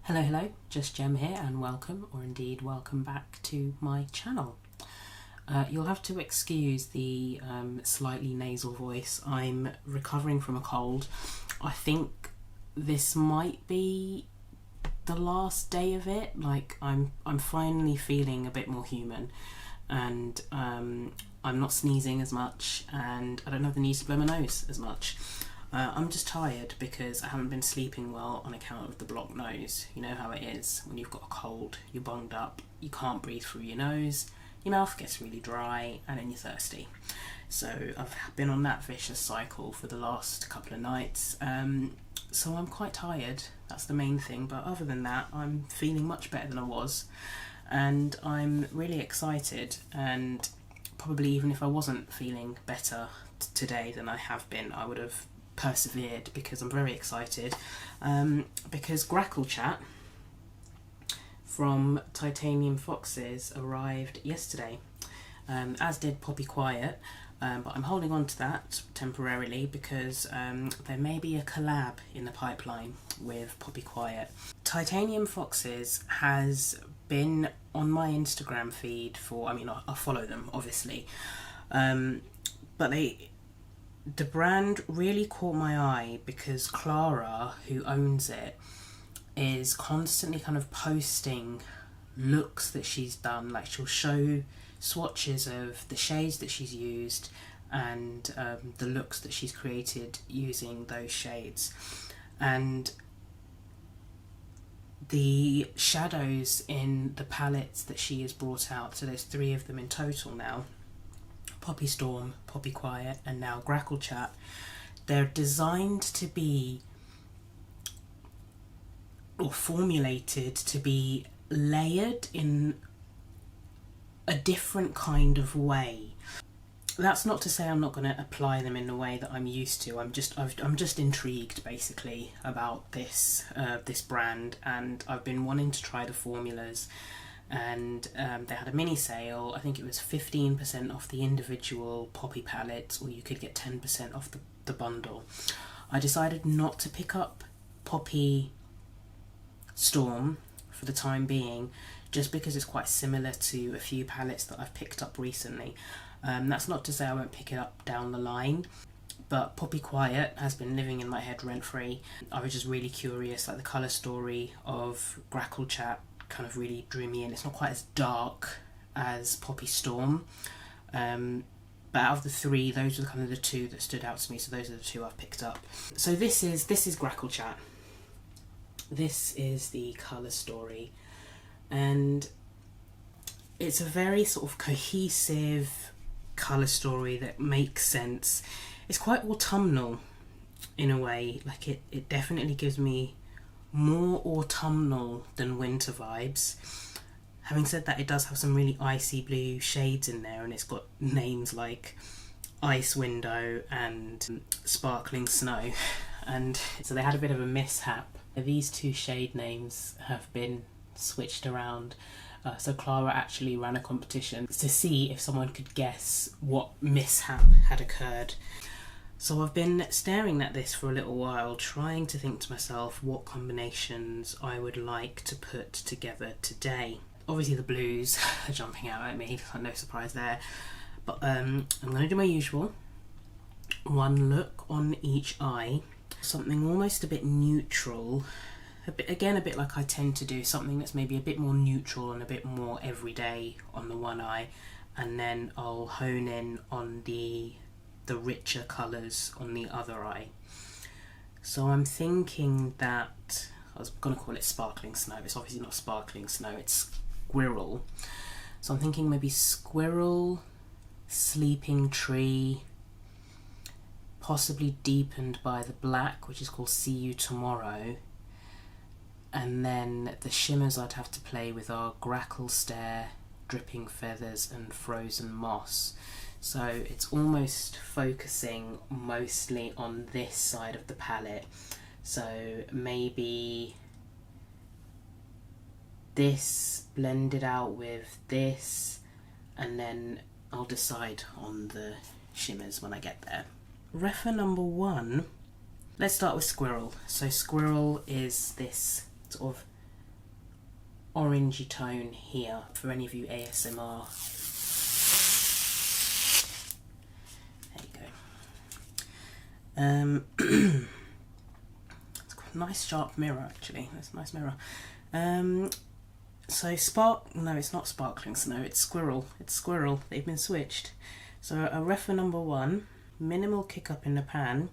Hello, just Gem here and welcome, or indeed welcome back to my channel. You'll have to excuse the slightly nasal voice. I'm recovering from a cold. I think this might be the last day of it. Like I'm finally feeling a bit more human, and I'm not sneezing as much, and I don't have the need to blow my nose as much. I'm just tired because I haven't been sleeping well on account of the blocked nose. You know how it is when you've got a cold, you're bunged up, you can't breathe through your nose, your mouth gets really dry, and then you're thirsty. So I've been on that vicious cycle for the last couple of nights. So I'm quite tired, that's the main thing, but other than that I'm feeling much better than I was, and I'm really excited. And probably even if I wasn't feeling better today than I have been, I would have persevered, because I'm very excited, because Grackle Chat from Titanium Foxes arrived yesterday, as did Poppy Quiet, but I'm holding on to that temporarily because there may be a collab in the pipeline with Poppy Quiet. Titanium Foxes has been on my Instagram feed for, I follow them obviously, but the brand really caught my eye because Clara, who owns it, is constantly kind of posting looks that she's done. Like she'll show swatches of the shades that she's used and the looks that she's created using those shades. And the shadows in the palettes that she has brought out, so there's 3 of them in total now, Poppy Storm, Poppy Quiet, and now Grackle Chat, they're designed to be, or formulated to be, layered in a different kind of way. That's not to say I'm not going to apply them in the way that I'm used to. I'm just intrigued basically about this brand, and I've been wanting to try the formulas. And they had a mini sale. I think it was 15% off the individual Poppy palettes, or you could get 10% off the bundle. I decided not to pick up Poppy Storm for the time being, just because it's quite similar to a few palettes that I've picked up recently. That's not to say I won't pick it up down the line, but Poppy Quiet has been living in my head rent-free. I was just really curious, like the colour story of Grackle Chat kind of really drew me in. It's not quite as dark as Poppy Storm, but out of the 3, those are kind of the 2 that stood out to me, so those are the 2 I've picked up. So this is Grackle Chat. This is the colour story, and it's a very sort of cohesive colour story that makes sense. It's quite autumnal in a way, like it definitely gives me more autumnal than winter vibes. Having said that, it does have some really icy blue shades in there, and it's got names like Ice Window and Sparkling Snow, and so they had a bit of a mishap. These 2 shade names have been switched around, so Clara actually ran a competition to see if someone could guess what mishap had occurred. So I've been staring at this for a little while, trying to think to myself what combinations I would like to put together today. Obviously the blues are jumping out at me, no surprise there. But I'm going to do my usual. 1 look on each eye. Something almost a bit neutral. A bit like I tend to do, something that's maybe a bit more neutral and a bit more everyday on the one eye. And then I'll hone in on the richer colours on the other eye. So I'm thinking that, I was going to call it Sparkling Snow, it's obviously not Sparkling Snow, it's Squirrel. So I'm thinking maybe Squirrel, Sleeping Tree, possibly deepened by the black, which is called See You Tomorrow, and then the shimmers I'd have to play with are Grackle Stare, Dripping Feathers, and Frozen Moss. So it's almost focusing mostly on this side of the palette. So maybe this blended out with this, and then I'll decide on the shimmers when I get there. Refer number 1, let's start with Squirrel. So Squirrel is this sort of orangey tone here for any of you ASMR. There you go. It's got a nice sharp mirror actually. That's a nice mirror. So no, it's not sparkling snow, it's squirrel. It's squirrel. They've been switched. So a refer number 1, minimal kick up in the pan,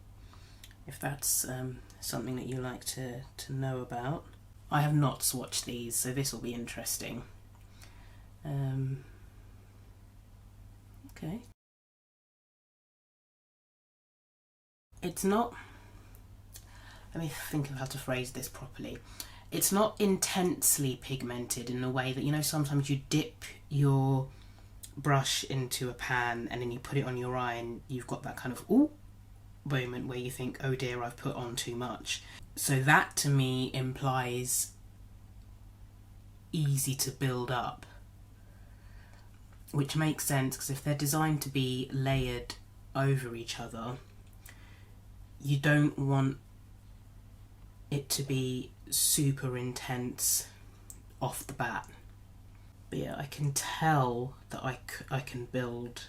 if that's something that you like to know about. I have not swatched these, so this will be interesting. Okay. It's not, let me think of how to phrase this properly. It's not intensely pigmented in the way that, you know, sometimes you dip your brush into a pan and then you put it on your eye and you've got that kind of ooh moment where you think, oh dear, I've put on too much. So that to me implies easy to build up, which makes sense because if they're designed to be layered over each other, you don't want it to be super intense off the bat. But yeah, I can tell that I can build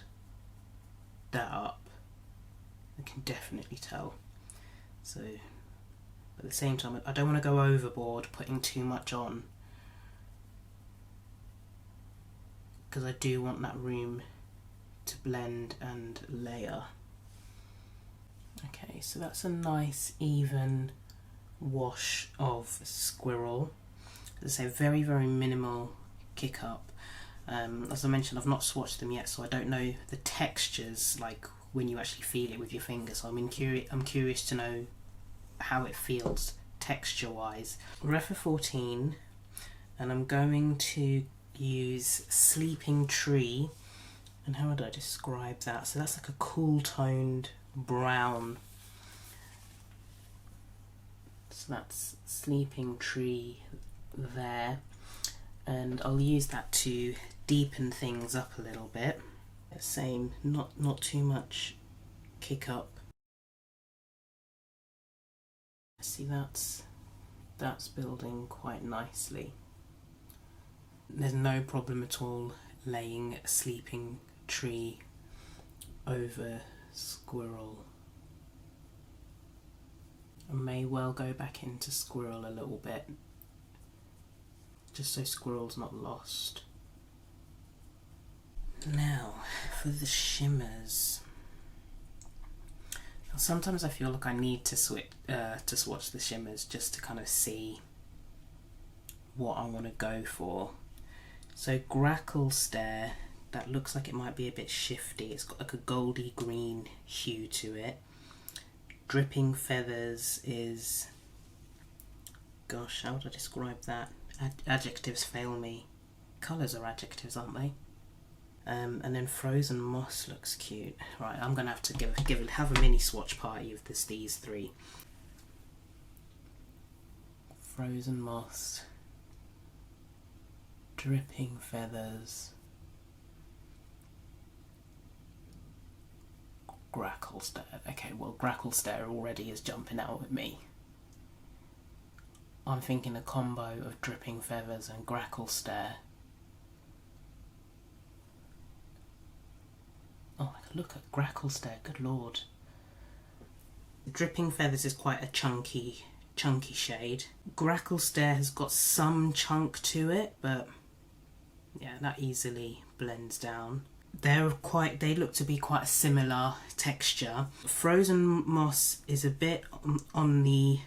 that up. I can definitely tell. So at the same time, I don't want to go overboard putting too much on, because I do want that room to blend and layer. Okay, so that's a nice even wash of squirrel. As I say, very, very minimal kick up. As I mentioned, I've not swatched them yet, so I don't know the textures, like when you actually feel it with your fingers. So I'm curious to know how it feels texture wise. Refer 14, and I'm going to use Sleeping Tree. And how would I describe that? So that's like a cool toned brown. So that's Sleeping Tree there, and I'll use that to deepen things up a little bit. Same, not too much kick up. See, that's building quite nicely. There's no problem at all laying Sleeping Tree over squirrel. I may well go back into squirrel a little bit, just so squirrel's not lost. Now, for the shimmers. Now, sometimes I feel like I need to swatch the shimmers just to kind of see what I want to go for. So Grackle Stare, that looks like it might be a bit shifty. It's got like a goldy green hue to it. Dripping Feathers is, gosh, how would I describe that? Adjectives fail me. Colours are adjectives, aren't they? And then Frozen Moss looks cute. Right, I'm gonna have to have a mini swatch party of these three. Frozen Moss, Dripping Feathers, Grackle Stare. Okay, well, Grackle Stare already is jumping out at me. I'm thinking a combo of Dripping Feathers and Grackle Stare. Oh, look at Grackle Stare, good lord. Dripping Feathers is quite a chunky shade. Grackle Stare has got some chunk to it, but yeah, that easily blends down. They look to be quite a similar texture. Frozen Moss is a bit on the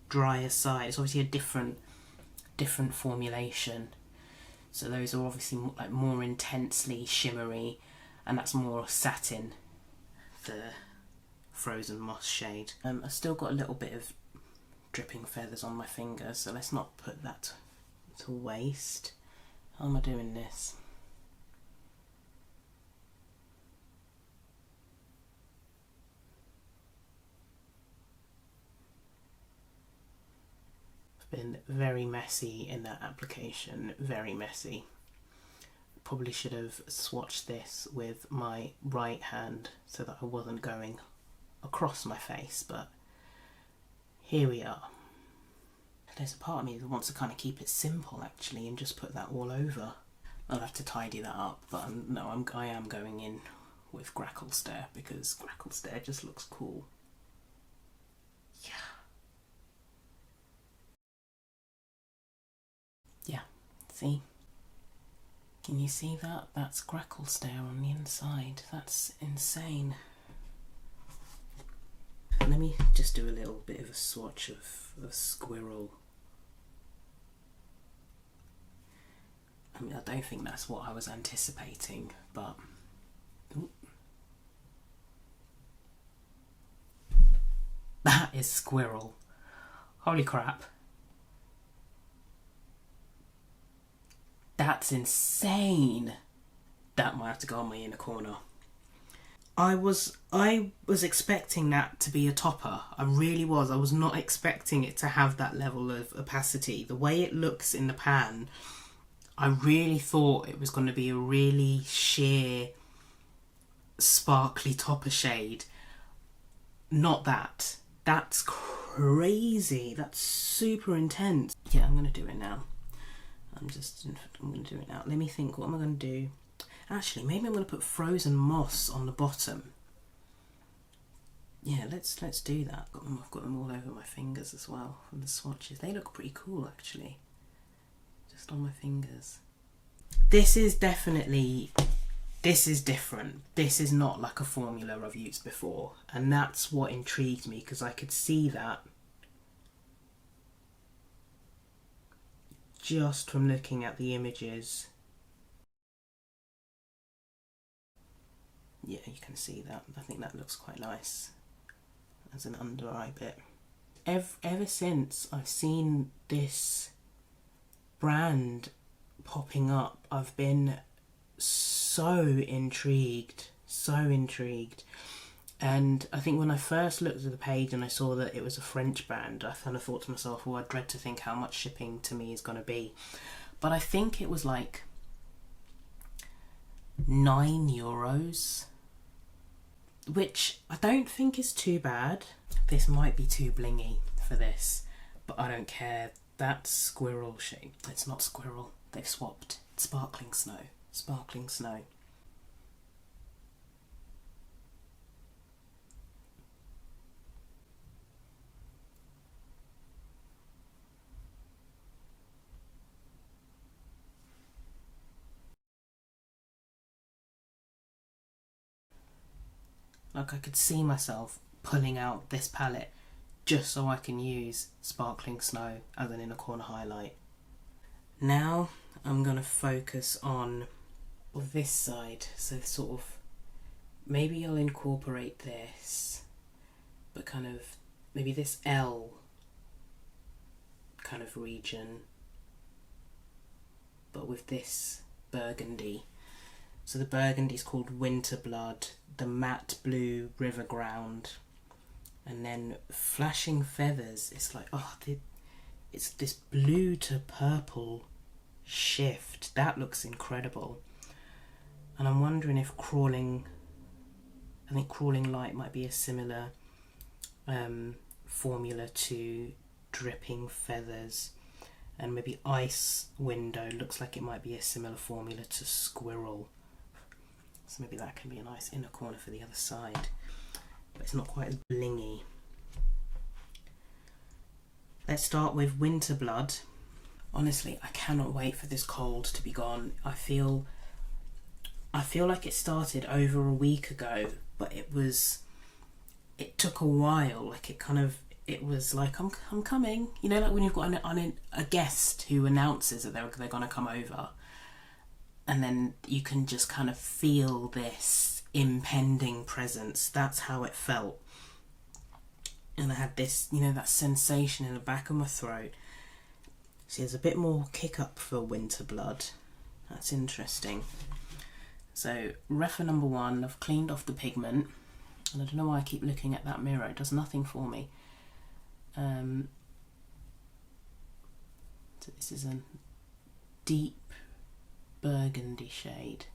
drier side. It's obviously a different formulation. So those are obviously like more intensely shimmery, and that's more satin, the Frozen Moss shade. I've still got a little bit of Dripping Feathers on my finger, so let's not put that to waste. How am I doing this? I've been very messy in that application, very messy. Probably should have swatched this with my right hand so that I wasn't going across my face, but here we are. there's a part of me that wants to kind of keep it simple actually and just put that all over. I'll have to tidy that up, but I am going in with Grackle Stare because Grackle Stare just looks cool. Yeah. Yeah, see? Can you see that? That's Grackle Stare on the inside. That's insane. Let me just do a little bit of a swatch of a squirrel. I mean, I don't think that's what I was anticipating, but... Ooh. That is squirrel. Holy crap. That's insane. That might have to go on my inner corner. I was expecting that to be a topper. I really was. I was not expecting it to have that level of opacity. The way it looks in the pan, I really thought it was going to be a really sheer, sparkly topper shade. Not that. That's crazy. That's super intense. Yeah, I'm going to do it now. I'm going to do it now. Let me think, what am I going to do? Actually, maybe I'm going to put frozen moss on the bottom. Yeah, let's do that. I've got them all over my fingers as well from the swatches. They look pretty cool actually. Just on my fingers. This is definitely, this is different. This is not like a formula I've used before. And that's what intrigued me because I could see that just from looking at the images. Yeah, you can see that. I think that looks quite nice as an under eye bit. Ever since I've seen this brand popping up, I've been so intrigued. And I think when I first looked at the page and I saw that it was a French brand, I kind of thought to myself, well, I dread to think how much shipping to me is going to be. But I think it was like €9, which I don't think is too bad. This might be too blingy for this, but I don't care. That's squirrel shape. It's not squirrel. They've swapped. Sparkling snow. Sparkling snow. Like I could see myself pulling out this palette just so I can use Sparkling Snow as an inner corner highlight. Now I'm going to focus on this side, so sort of, maybe I'll incorporate this, but kind of, maybe this L kind of region, but with this burgundy. So the burgundy is called Winter Blood, the matte blue River Ground, and then Flashing Feathers. It's like, oh, it's this blue to purple shift. That looks incredible. And I'm wondering if Crawling Light might be a similar formula to Dripping Feathers. And maybe Ice Window looks like it might be a similar formula to Squirrel. So maybe that can be a nice inner corner for the other side. But it's not quite as blingy. Let's start with Winter Blood. Honestly, I cannot wait for this cold to be gone. I feel like it started over a week ago, but it took a while. Like it was like, I'm coming. You know, like when you've got a guest who announces that they're going to come over, and then you can just kind of feel this impending presence. That's how it felt. And I had this, you know, that sensation in the back of my throat. See, there's a bit more kick up for Winter Blood. That's interesting. So, refer number 1, I've cleaned off the pigment. And I don't know why I keep looking at that mirror. It does nothing for me. So this is a deep burgundy shade.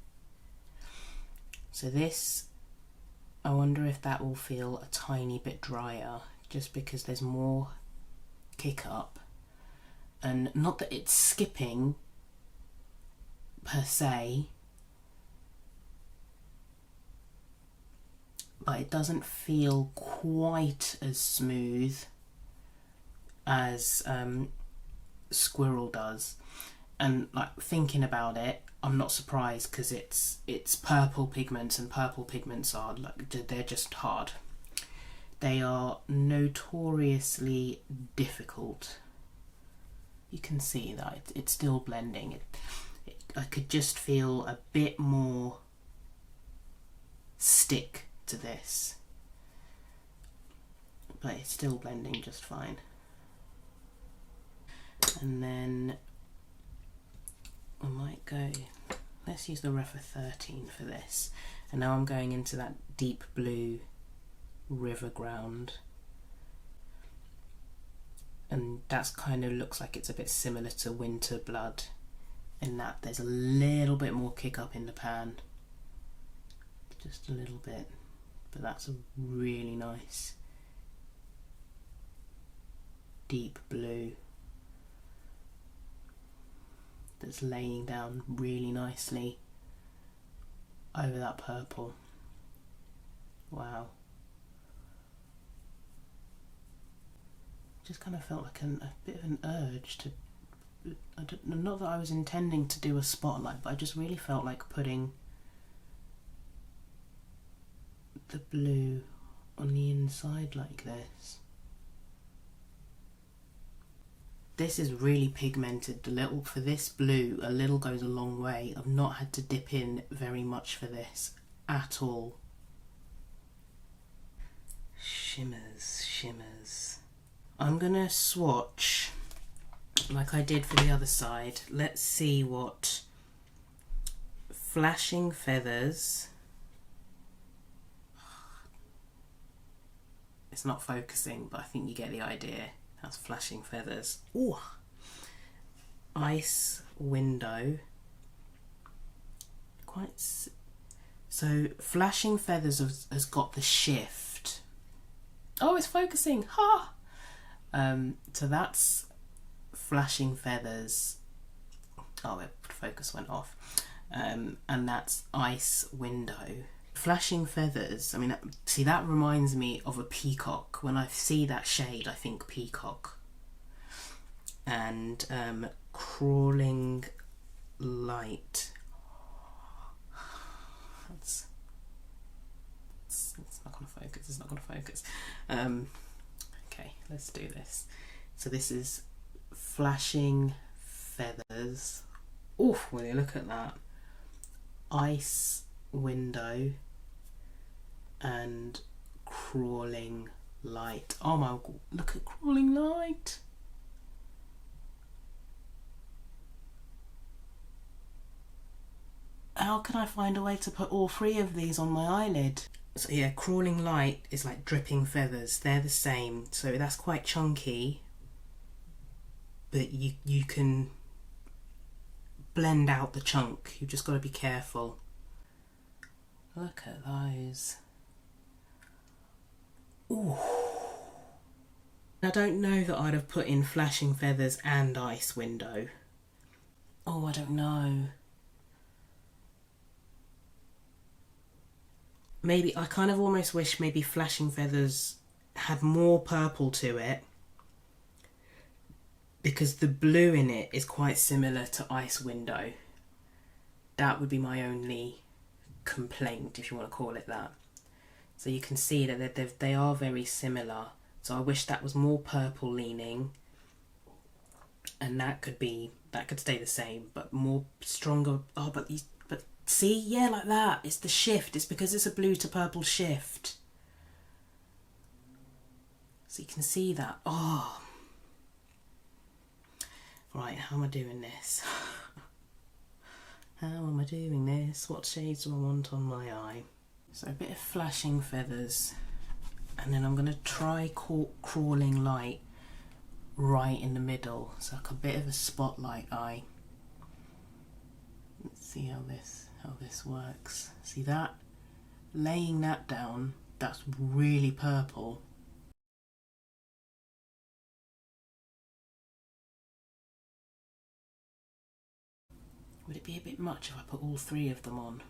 So this, I wonder if that will feel a tiny bit drier, just because there's more kick up. and not that it's skipping per se, but it doesn't feel quite as smooth as Squirrel does. And like, thinking about it, I'm not surprised, because it's purple pigments, and purple pigments are like, they're just hard. They are notoriously difficult. You can see that it's still blending. I could just feel a bit more stick to this, but it's still blending just fine. And then I might go, let's use the Refer 13 for this. And now I'm going into that deep blue river ground, and that's kind of looks like it's a bit similar to Winter Blood in that there's a little bit more kick up in the pan, just a little bit, but that's a really nice deep blue that's laying down really nicely over that purple. Wow. Just kind of felt like a bit of an urge to, not that I was intending to do a spotlight, but I just really felt like putting the blue on the inside like this. This is really pigmented. For this blue, a little goes a long way. I've not had to dip in very much for this at all. Shimmers, shimmers. I'm gonna swatch like I did for the other side. Let's see what Flashing Feathers. It's not focusing, but I think you get the idea. That's Flashing Feathers. Ooh. Ice Window. So Flashing Feathers has got the shift. Oh, it's focusing. Ha! So that's Flashing Feathers. Oh, focus went off. And that's Ice Window. Flashing Feathers, I mean, see, that reminds me of a peacock. When I see that shade, I think peacock. And Crawling Light. It's not going to focus, it's not going to focus. Okay, let's do this. So this is Flashing Feathers. Oof, will you look at that? Ice Window and Crawling Light. Oh my god, look at Crawling Light. How can I find a way to put all three of these on my eyelid? So yeah, Crawling Light is like Dripping Feathers. They're the same. So that's quite chunky, but you can blend out the chunk. You've just got to be careful. Look at those. Ooh. I don't know that I'd have put in Flashing Feathers and Ice Window. Oh, I don't know. Maybe, I kind of almost wish maybe Flashing Feathers had more purple to it, because the blue in it is quite similar to Ice Window. That would be my only complaint, if you want to call it that. So you can see that they are very similar. So I wish that was more purple leaning, and that could stay the same, but more stronger. Oh, but see, yeah, like that. It's the shift. It's because it's a blue to purple shift. So you can see that. Oh. Right, how am I doing this? How am I doing this? What shades do I want on my eye? So a bit of Flashing Feathers. And then I'm going to try Crawling Light right in the middle. So like a bit of a spotlight eye. Let's see how this works. See that? Laying that down, that's really purple. would it be a bit much if I put all 3 of them on?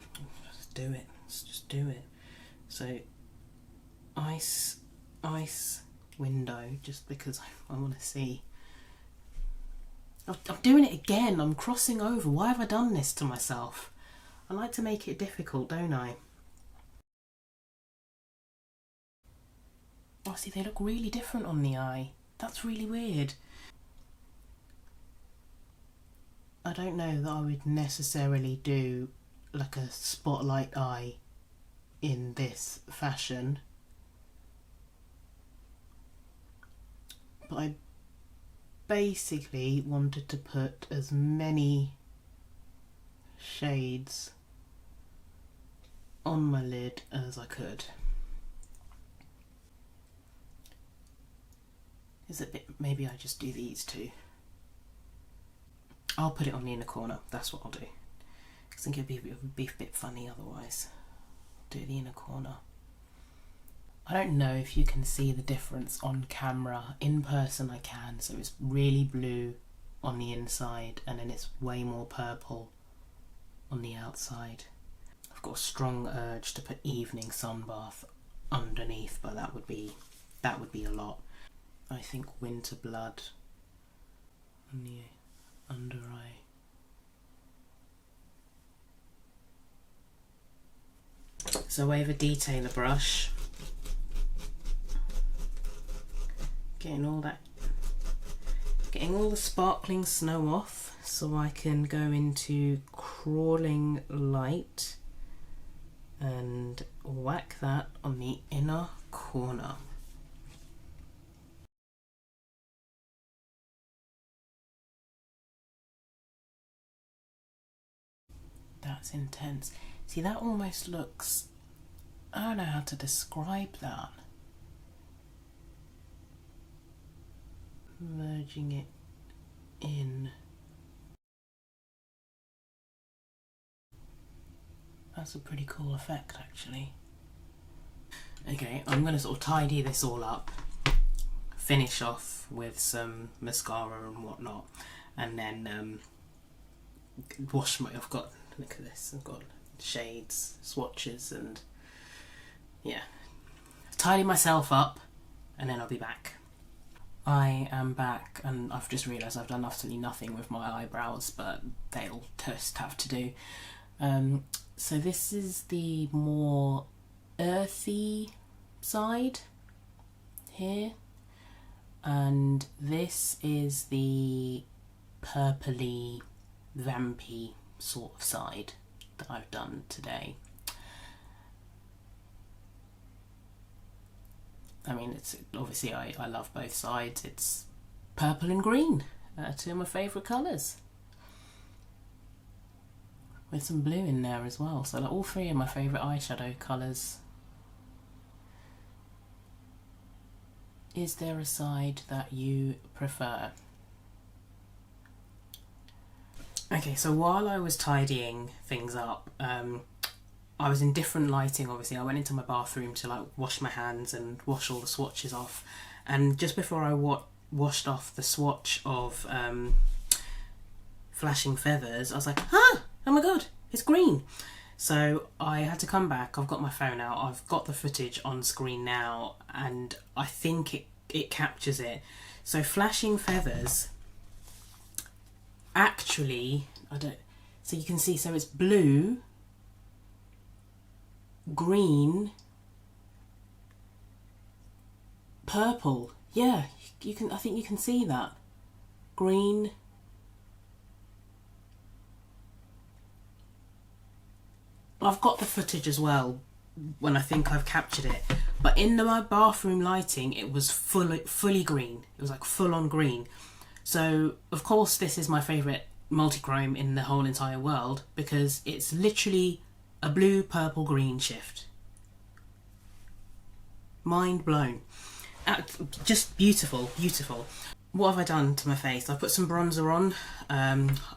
Let's do it. Let's just do it. So, ice, window, just because I want to see. I'm doing it again. I'm crossing over. Why have I done this to myself? I like to make it difficult, don't I? Oh, see, they look really different on the eye. That's really weird. I don't know that I would necessarily do like a spotlight eye in this fashion, but I basically wanted to put as many shades on my lid as I could. Is it a bit, maybe I just do these 2. I'll put it on the inner corner, that's what I'll do. I think it'd be a bit funny otherwise. Do the inner corner. I don't know if you can see the difference on camera. In person I can, so it's really blue on the inside and then it's way more purple on the outside. I've got a strong urge to put evening sun bath underneath, but that would be a lot. I think winter blood on the under eye. So I have a detailer brush, getting all the sparkling snow off so I can go into crawling light and whack that on the inner corner. That's intense. See, that almost looks, I don't know how to describe that. Merging it in. That's a pretty cool effect, actually. Okay, I'm going to sort of tidy this all up, finish off with some mascara and whatnot, and then wash my, look at this, I've got shades, swatches, and yeah, tidy myself up and then I'll be back. I am back and I've just realised I've done absolutely nothing with my eyebrows, but they'll just have to do. So this is the more earthy side here, and this is the purpley vampy sort of side that I've done today. I mean, it's obviously I love both sides. It's purple and green, 2 of my favourite colours, with some blue in there as well. So like, all 3 of my favourite eyeshadow colours. Is there a side that you prefer? Okay, so while I was tidying things up, I was in different lighting, obviously. I went into my bathroom to like wash my hands and wash all the swatches off. And just before I washed off the swatch of Flashing Feathers, I was like, oh my god, it's green. So I had to come back. I've got my phone out. I've got the footage on screen now, and I think it captures it. So Flashing Feathers, actually, so you can see, so it's blue, green, purple. Yeah, you can, I think you can see that. Green, I've got the footage as well when I think I've captured it, but in my bathroom lighting it was fully green. It was like full on green. So of course this is my favourite multichrome in the whole entire world, because it's literally a blue, purple, green shift. Mind blown. Just beautiful, beautiful. What have I done to my face? I've put some bronzer on.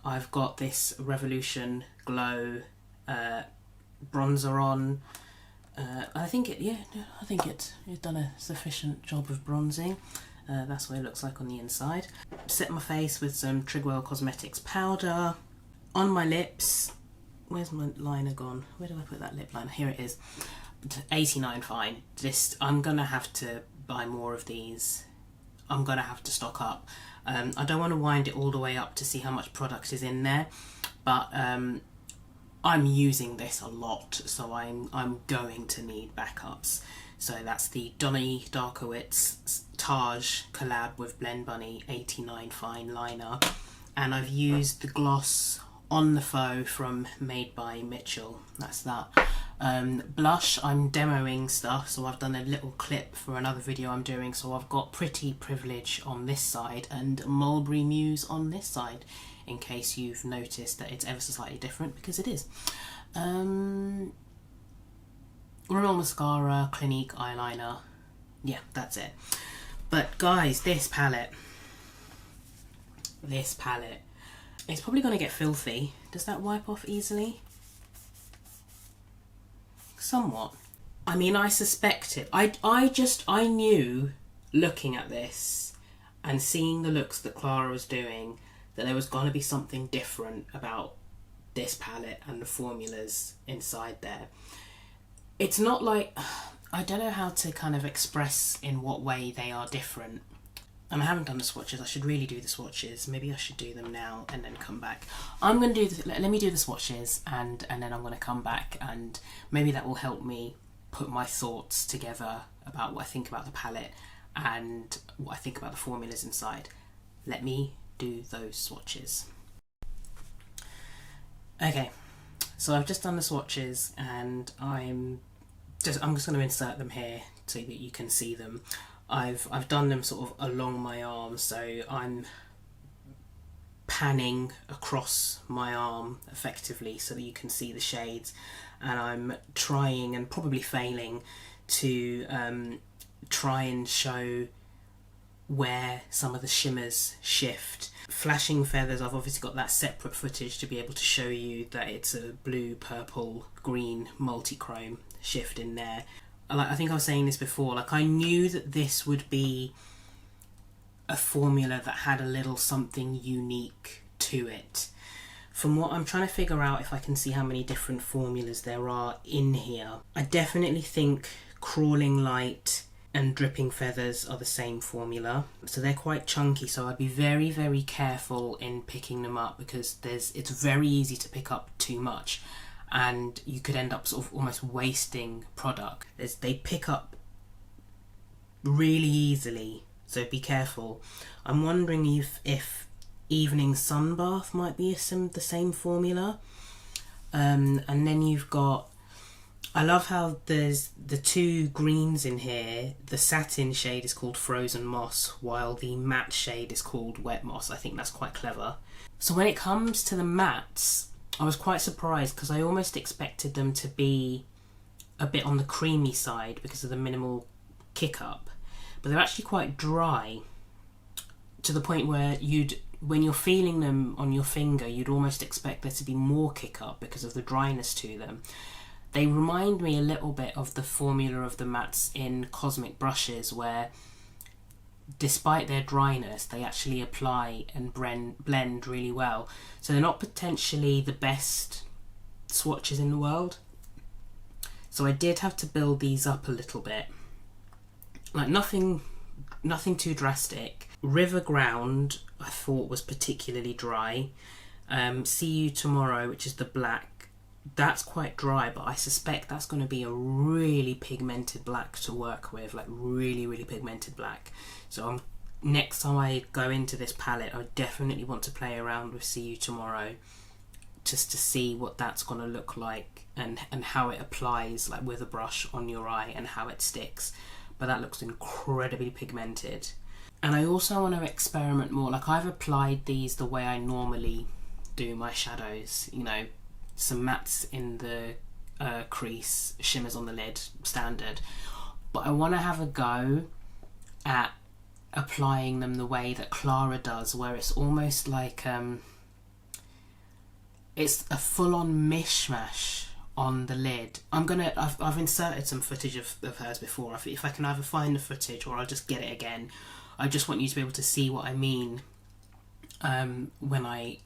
I've got this Revolution Glow bronzer on. I think it's done a sufficient job of bronzing. That's what it looks like on the inside. Set my face with some Trigwell Cosmetics powder. On my lips, where's my liner gone? Where do I put that lip liner? Here it is. 89 fine. I'm gonna have to buy more of these. I'm gonna have to stock up. I don't want to wind it all the way up to see how much product is in there, but I'm using this a lot, so I'm going to need backups. So that's the Donny Darkowitz Taj collab with Blend Bunny 89 fine liner, and I've used the gloss On the Faux from Made by Mitchell. That's that. Blush, I'm demoing stuff, so I've done a little clip for another video I'm doing, so I've got Pretty Privilege on this side and Mulberry Muse on this side, in case you've noticed that it's ever so slightly different, because it is. Rimmel mascara, Clinique eyeliner. Yeah, that's it. But guys, this palette, it's probably going to get filthy. Does that wipe off easily? Somewhat. I mean, I suspect it. I knew, looking at this and seeing the looks that Clara was doing, that there was going to be something different about this palette and the formulas inside there. It's not like, I don't know how to kind of express in what way they are different. And I haven't done the swatches. I should really do the swatches. Maybe I should do them now and then come back. I'm going to do let me do the swatches, and then I'm going to come back, and maybe that will help me put my thoughts together about what I think about the palette and what I think about the formulas inside. Let me do those swatches. Okay, so I've just done the swatches, and I'm just going to insert them here so that you can see them. I've done them sort of along my arm, so I'm panning across my arm effectively so that you can see the shades, and I'm trying, and probably failing, to try and show where some of the shimmers shift. Flashing feathers, I've obviously got that separate footage to be able to show you that it's a blue, purple, green multi-chrome shift in there. Like, I think I was saying this before, like, I knew that this would be a formula that had a little something unique to it. From what I'm trying to figure out, if I can see how many different formulas there are in here, I definitely think Crawling Light and Dripping Feathers are the same formula. So they're quite chunky, so I'd be very, very careful in picking them up, because it's very easy to pick up too much, and you could end up sort of almost wasting product. They pick up really easily, so be careful. I'm wondering if Evening Sun Bath might be the same formula. And then you've got, I love how there's the two greens in here. The satin shade is called Frozen Moss, while the matte shade is called Wet Moss. I think that's quite clever. So when it comes to the mattes, I was quite surprised, because I almost expected them to be a bit on the creamy side because of the minimal kick up, but they're actually quite dry, to the point where when you're feeling them on your finger, you'd almost expect there to be more kick up because of the dryness to them. They remind me a little bit of the formula of the mattes in Cosmic Brushes, where despite their dryness, they actually apply and blend really well. So they're not potentially the best swatches in the world. So I did have to build these up a little bit. Like, nothing too drastic. River Ground, I thought, was particularly dry. See You Tomorrow, which is the black, that's quite dry, but I suspect that's going to be a really pigmented black to work with, like really, really pigmented black. So next time I go into this palette, I definitely want to play around with See You Tomorrow, just to see what that's going to look like, and how it applies, like with a brush on your eye, and how it sticks. But that looks incredibly pigmented. And I also want to experiment more. Like, I've applied these the way I normally do my shadows, you know, some mattes in the crease, shimmers on the lid, standard. But I want to have a go at applying them the way that Clara does, where it's almost like it's a full-on mishmash on the lid. I've inserted some footage of hers before. If I can either find the footage or I'll just get it again. I just want you to be able to see what I mean when I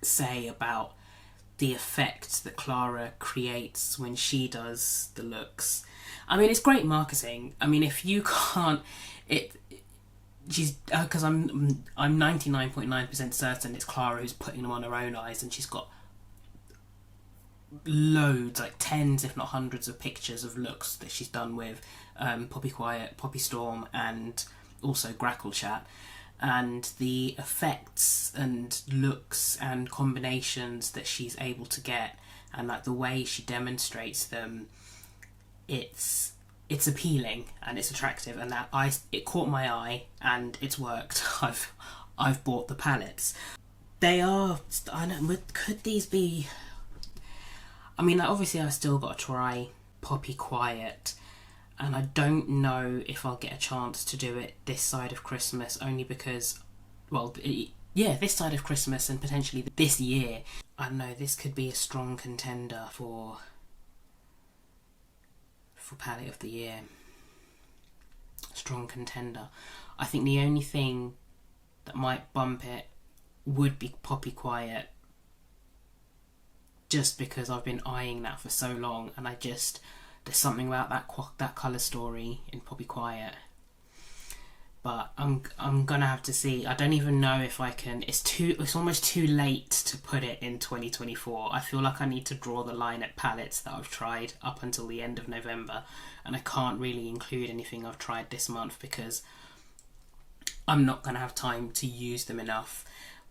say about the effect that Clara creates when she does the looks. I mean, it's great marketing. I mean, if you can't, she's, because I'm 99.9% certain it's Clara who's putting them on her own eyes, and she's got loads, like tens if not hundreds of pictures of looks that she's done with Poppy Quiet, Poppy Storm, and also Grackle Chat. And the effects and looks and combinations that she's able to get, and like the way she demonstrates them, it's appealing and it's attractive, and it caught my eye and it's worked. I've bought the palettes. They are, I know, could these be, I mean, like, obviously I've still got to try Poppy Quiet, and I don't know if I'll get a chance to do it this side of Christmas, only because, well, yeah, this side of Christmas and potentially this year. I don't know, this could be a strong contender for palette of the year. Strong contender. I think the only thing that might bump it would be Poppy Quiet, just because I've been eyeing that for so long, and there's something about that colour story in Poppy Quiet. But I'm gonna have to see. I don't even know if I can. It's almost too late to put it in 2024. I feel like I need to draw the line at palettes that I've tried up until the end of November, and I can't really include anything I've tried this month because I'm not gonna have time to use them enough.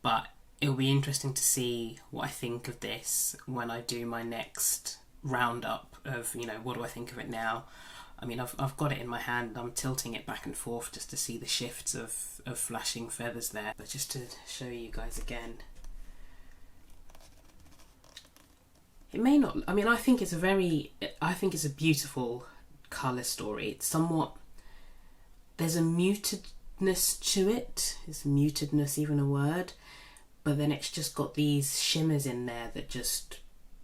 But it'll be interesting to see what I think of this when I do my next roundup of, you know, what do I think of it now. I mean, I've got it in my hand. I'm tilting it back and forth just to see the shifts of flashing feathers there. But just to show you guys again, it may not. I mean, I think it's a beautiful colour story. It's somewhat, there's a mutedness to it. Is mutedness even a word? But then it's just got these shimmers in there that just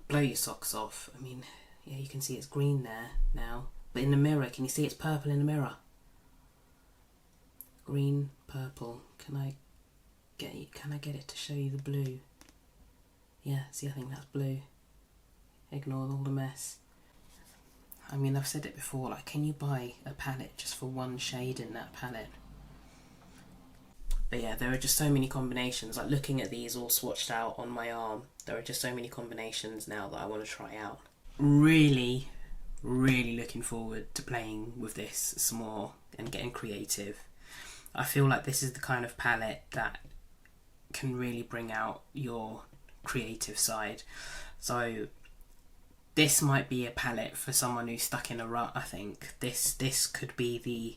blow your socks off. I mean, yeah, you can see it's green there now. But in the mirror, can you see it's purple in the mirror? Green, purple. Can I get it to show you the blue? Yeah, see, I think that's blue. Ignore all the mess. I mean, I've said it before, like, can you buy a palette just for one shade in that palette? But yeah, there are just so many combinations. Like, looking at these all swatched out on my arm, there are just so many combinations now that I want to try out. Really looking forward to playing with this some more and getting creative. I feel like this is the kind of palette that can really bring out your creative side. So this might be a palette for someone who's stuck in a rut. I think this could be the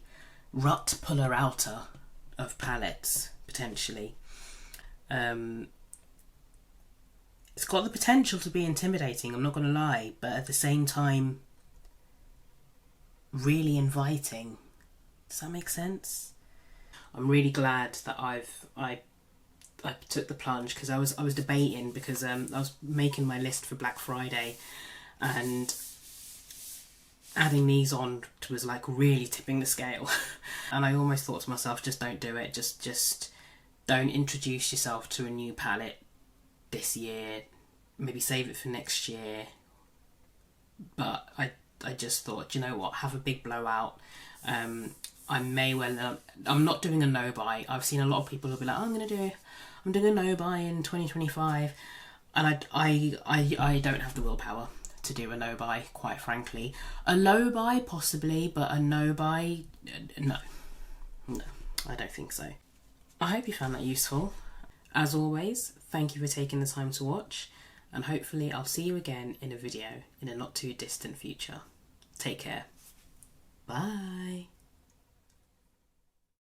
rut puller outer of palettes, potentially. It's got the potential to be intimidating, I'm not going to lie, but at the same time really inviting. Does that make sense? I'm really glad that I took the plunge, because I was debating, because I was making my list for Black Friday, and adding these on was like really tipping the scale. And I almost thought to myself, just don't do it, just don't introduce yourself to a new palette this year, maybe save it for next year. But I just thought, you know what, have a big blowout. I may well, I'm not doing a no buy. I've seen a lot of people who'll be like, oh, I'm doing a no buy in 2025, and I don't have the willpower to do a no buy, quite frankly. A low buy possibly, but a no buy, no, I don't think so. I hope you found that useful. As always, thank you for taking the time to watch, and hopefully I'll see you again in a video in a not too distant future. Take care. Bye.